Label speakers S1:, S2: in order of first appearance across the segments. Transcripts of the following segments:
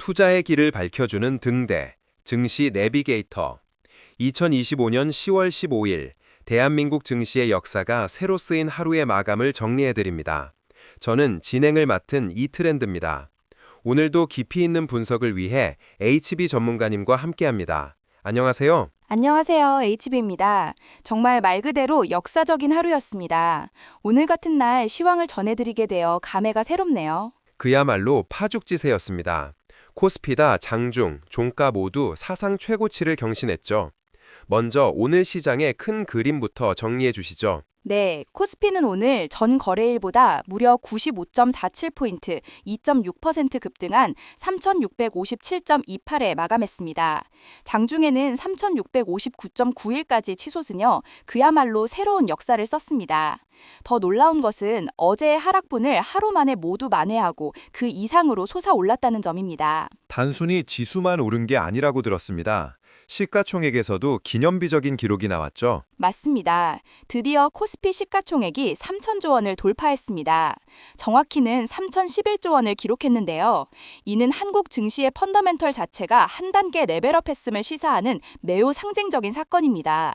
S1: 투자의 길을 밝혀주는 등대, 증시 내비게이터. 2025년 10월 15일, 대한민국 증시의 역사가 새로 쓰인 하루의 마감을 정리해드립니다. 저는 진행을 맡은 이트렌드입니다. 오늘도 깊이 있는 분석을 위해 HB 전문가님과 함께합니다. 안녕하세요.
S2: 안녕하세요. HB입니다. 정말 말 그대로 역사적인 하루였습니다. 오늘 같은 날 시황을 전해드리게 되어 감회가 새롭네요.
S1: 그야말로 파죽지세였습니다. 코스피다 장중, 종가 모두 사상 최고치를 경신했죠. 먼저 오늘 시장의 큰 그림부터 정리해 주시죠.
S2: 네, 코스피는 오늘 전 거래일보다 무려 95.47포인트, 2.6% 급등한 3,657.28에 마감했습니다. 장중에는 3,659.91까지 치솟으며 그야말로 새로운 역사를 썼습니다. 더 놀라운 것은 어제의 하락분을 하루 만에 모두 만회하고 그 이상으로 솟아올랐다는 점입니다.
S3: 단순히 지수만 오른 게 아니라고 들었습니다. 시가총액에서도 기념비적인 기록이 나왔죠.
S2: 맞습니다. 드디어 코스피 시가총액이 3,000조 원을 돌파했습니다. 정확히는 3,011조 원을 기록했는데요. 이는 한국 증시의 펀더멘털 자체가 한 단계 레벨업했음을 시사하는 매우 상징적인 사건입니다.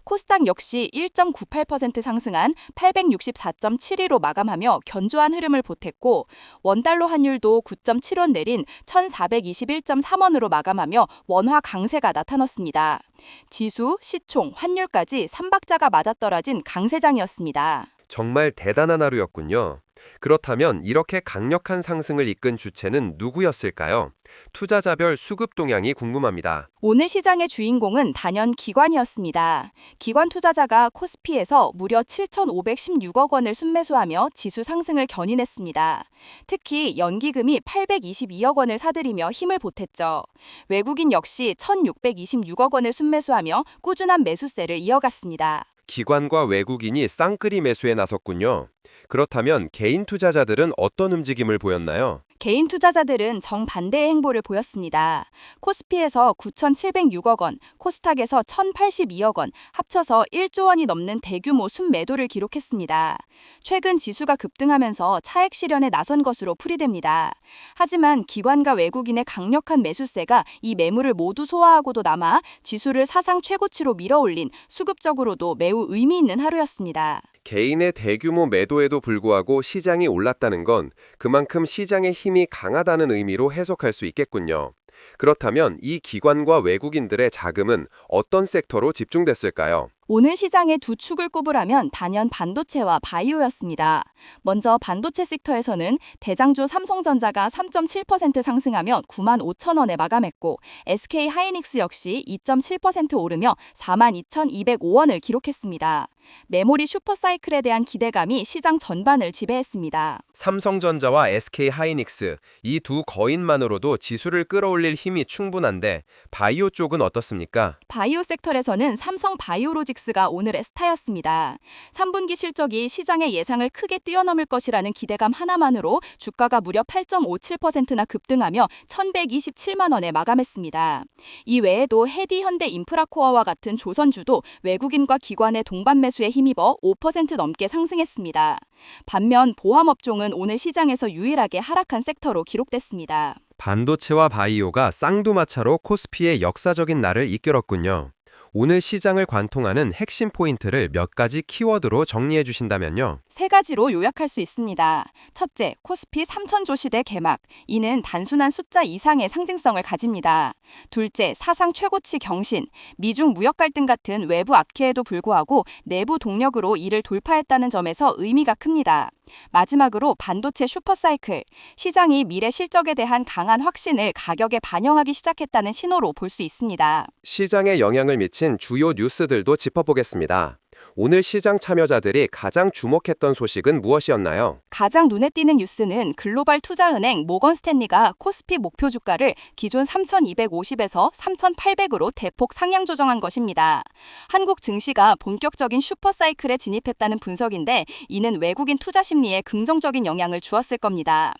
S2: 코스닥 역시 1.98% 상승한 864.72로 마감하며 견조한 흐름을 보탰고 원달러 환율도 9.7원 내린 1,421.3원으로 마감하며 원화 강세가 나타났습니다. 지수, 시총, 환율까지 3박자가 맞아떨어진 강세장이었습니다.
S1: 정말 대단한 하루였군요. 그렇다면 이렇게 강력한 상승을 이끈 주체는 누구였을까요? 투자자별 수급 동향이 궁금합니다.
S2: 오늘 시장의 주인공은 단연 기관이었습니다. 기관 투자자가 코스피에서 무려 7,516억 원을 순매수하며 지수 상승을 견인했습니다. 특히 연기금이 822억 원을 사들이며 힘을 보탰죠. 외국인 역시 1,626억 원을 순매수하며 꾸준한 매수세를 이어갔습니다.
S1: 기관과 외국인이 쌍끌이 매수에 나섰군요. 그렇다면 개인 투자자들은 어떤 움직임을 보였나요?
S2: 개인 투자자들은 정반대의 행보를 보였습니다. 코스피에서 9,706억 원, 코스닥에서 1,082억 원, 합쳐서 1조 원이 넘는 대규모 순매도를 기록했습니다. 최근 지수가 급등하면서 차익 실현에 나선 것으로 풀이됩니다. 하지만 기관과 외국인의 강력한 매수세가 이 매물을 모두 소화하고도 남아 지수를 사상 최고치로 밀어올린 수급적으로도 매우 의미 있는 하루였습니다.
S1: 개인의 대규모 매도에도 불구하고 시장이 올랐다는 건 그만큼 시장의 힘이 강하다는 의미로 해석할 수 있겠군요. 그렇다면 이 기관과 외국인들의 자금은 어떤 섹터로 집중됐을까요?
S2: 오늘 시장의 두 축을 꼽으라면 단연 반도체와 바이오였습니다. 먼저 반도체 섹터에서는 대장주 삼성전자가 3.7% 상승하며 9만 5천 원에 마감했고 SK 하이닉스 역시 2.7% 오르며 4만 2,205원을 기록했습니다. 메모리 슈퍼사이클에 대한 기대감이 시장 전반을 지배했습니다.
S1: 삼성전자와 SK 하이닉스, 이 두 거인만으로도 지수를 끌어올릴 힘이 충분한데 바이오 쪽은 어떻습니까?
S2: 바이오 섹터에서는 삼성 바이오로직스가 오늘의 스타였습니다. 3분기 실적이 시장의 예상을 크게 뛰어넘을 것이라는 기대감 하나만으로 주가가 무려 8.57%나 급등하며 1,127만 원에 마감했습니다. 이 외에도 해디 현대 인프라코어와 같은 조선주도 외국인과 기관의 동반 매수에 힘입어 5% 넘게 상승했습니다. 반면 보함업종은 오늘 시장에서 유일하게 하락한 섹터로 기록됐습니다.
S1: 반도체와 바이오가 쌍두마차로 코스피의 역사적인 날을 이끌었군요. 오늘 시장을 관통하는 핵심 포인트를 몇 가지 키워드로 정리해 주신다면요.
S2: 세 가지로 요약할 수 있습니다. 첫째, 코스피 3,000조 시대 개막. 이는 단순한 숫자 이상의 상징성을 가집니다. 둘째, 사상 최고치 경신. 미중 무역 갈등 같은 외부 악재에도 불구하고 내부 동력으로 이를 돌파했다는 점에서 의미가 큽니다. 마지막으로 반도체 슈퍼사이클. 시장이 미래 실적에 대한 강한 확신을 가격에 반영하기 시작했다는 신호로 볼 수 있습니다.
S1: 시장에 영향을 미친 주요 뉴스들도 짚어보겠습니다. 오늘 시장 참여자들이 가장 주목했던 소식은 무엇이었나요?
S2: 가장 눈에 띄는 뉴스는 글로벌 투자은행 모건스탠리가 코스피 목표 주가를 기존 3,250에서 3,800으로 대폭 상향 조정한 것입니다. 한국 증시가 본격적인 슈퍼사이클에 진입했다는 분석인데 이는 외국인 투자 심리에 긍정적인 영향을 주었을 겁니다.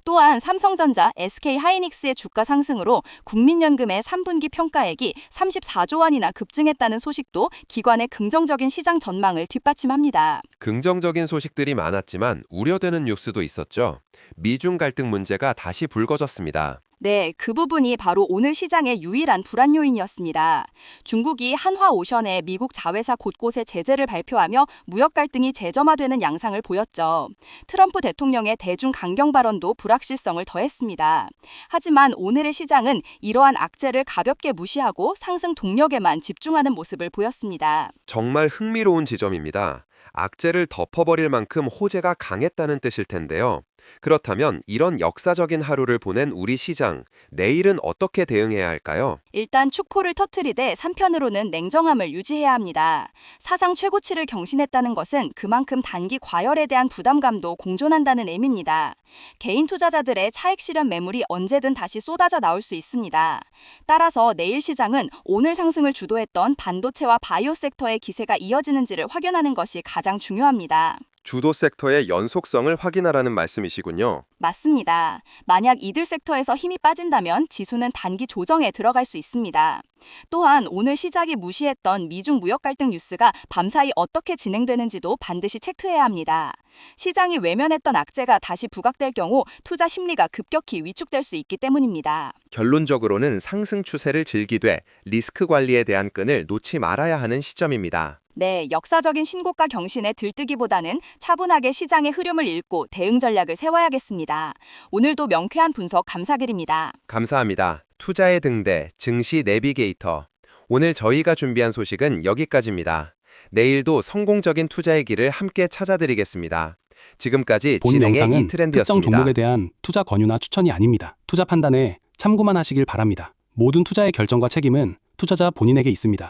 S2: 또한 삼성전자, SK 하이닉스의 주가 상승으로 국민연금의 3분기 평가액이 34조 원이나 급증했다는 소식도 기관의 긍정적인 시장 전망을 뒷받침합니다.
S1: 긍정적인 소식들이 많았지만 우려되는 뉴스도 있었죠. 미중 갈등 문제가 다시 불거졌습니다.
S2: 네, 그 부분이 바로 오늘 시장의 유일한 불안 요인이었습니다. 중국이 한화오션에 미국 자회사 곳곳에 제재를 발표하며 무역 갈등이 재점화되는 양상을 보였죠. 트럼프 대통령의 대중 강경 발언도 불확실성을 더했습니다. 하지만 오늘의 시장은 이러한 악재를 가볍게 무시하고 상승 동력에만 집중하는 모습을 보였습니다.
S1: 정말 흥미로운 지점입니다. 악재를 덮어버릴 만큼 호재가 강했다는 뜻일 텐데요. 그렇다면 이런 역사적인 하루를 보낸 우리 시장, 내일은 어떻게 대응해야 할까요?
S2: 일단 축포를 터뜨리되 한편으로는 냉정함을 유지해야 합니다. 사상 최고치를 경신했다는 것은 그만큼 단기 과열에 대한 부담감도 공존한다는 의미입니다. 개인 투자자들의 차익 실현 매물이 언제든 다시 쏟아져 나올 수 있습니다. 따라서 내일 시장은 오늘 상승을 주도했던 반도체와 바이오 섹터의 기세가 이어지는지를 확인하는 것이 가장 중요합니다.
S1: 주도 섹터의 연속성을 확인하라는 말씀이시군요.
S2: 맞습니다. 만약 이들 섹터에서 힘이 빠진다면 지수는 단기 조정에 들어갈 수 있습니다. 또한 오늘 시작이 무시했던 미중 무역 갈등 뉴스가 밤사이 어떻게 진행되는지도 반드시 체크해야 합니다. 시장이 외면했던 악재가 다시 부각될 경우 투자 심리가 급격히 위축될 수 있기 때문입니다.
S1: 결론적으로는 상승 추세를 즐기되 리스크 관리에 대한 끈을 놓지 말아야 하는 시점입니다.
S2: 네, 역사적인 신고가 경신에 들뜨기보다는 차분하게 시장의 흐름을 읽고 대응 전략을 세워야겠습니다. 오늘도 명쾌한 분석 감사드립니다.
S1: 감사합니다. 투자의 등대, 증시 내비게이터. 오늘 저희가 준비한 소식은 여기까지입니다. 내일도 성공적인 투자의 길을 함께 찾아드리겠습니다. 지금까지
S4: 본
S1: 진행의
S4: 영상은 특정
S1: 이트렌드였습니다.
S4: 종목에 대한 투자 권유나 추천이 아닙니다. 투자 판단에 참고만 하시길 바랍니다. 모든 투자의 결정과 책임은 투자자 본인에게 있습니다.